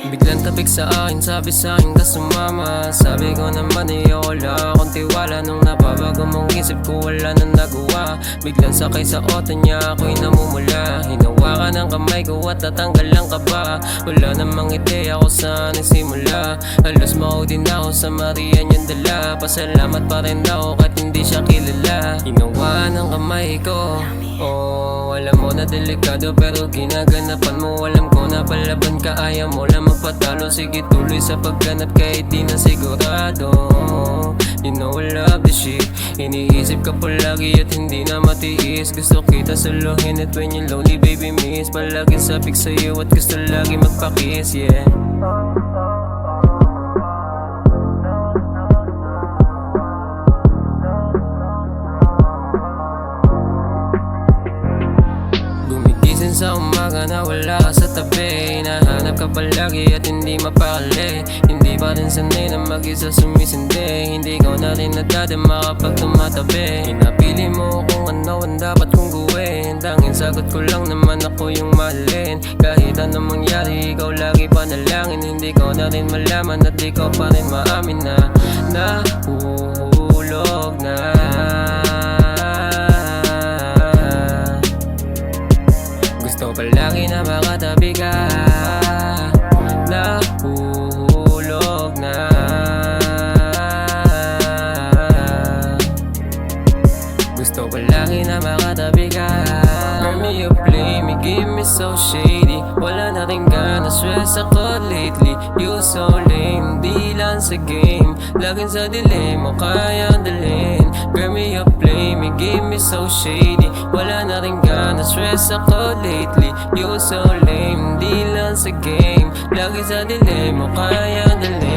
Biglang tapik sa akin, sabi sa akin ka sumama. Sabi ko naman ayoko lang akong tiwala. Nung nababago mong isip ko wala nang nagawa. Biglang sakay sa auto niya ako'y namumula. Hinawakan ang kamay ko at tatanggal lang ka ba. Wala namang ideya ako saan nagsimula. Halos maudin ako sa Marian yung dala. Pasalamat pa rin ako kahit hindi siya kilala. Hinawakan ang kamay ko. Oh, alam mo na delikado pero ginaganapan mo. Alam ko na palaban ka, ayaw mo lang magpatalo. Sige tuloy sa pagganap kahit di na sigurado. You know I love this shit. Iniisip ka palagi at hindi na matiis. Gusto kita saluhin at when you're lonely baby miss. Palagi sabik sa'yo at gusto lagi magpakiss, yeah. Gumigising sa umaga na wala ka sa tabi. Nahanap ka palagi at hindi mapakali. Hindi pa rin sanay na mag-isa sumisindi. Hindi ko na rin nadadama kapag tumatabi. Pinapili mo kung ano ang dapat kong gawin. Tanging sagot ko lang naman ako yung mahalin. Kahit anong mangyari ikaw lagi panalangin. Hindi ko na rin malaman at di ko pa rin maamin na nahuhulog na. Gusto palagi na makatabi ka. Nahuhulog na. Gusto palagi na makatabi ka. Girl, me you play me, give me so shady. Wala na rin gana, stress ako lately. You so lame, di lang sa game. Laging sa delay mo kayang dalhin. Girl, me you play me, give me so shady. Wala na rin gana, stress ako lately. You so lame, di lang sa game. Laging sa delay mo kayang dalhin.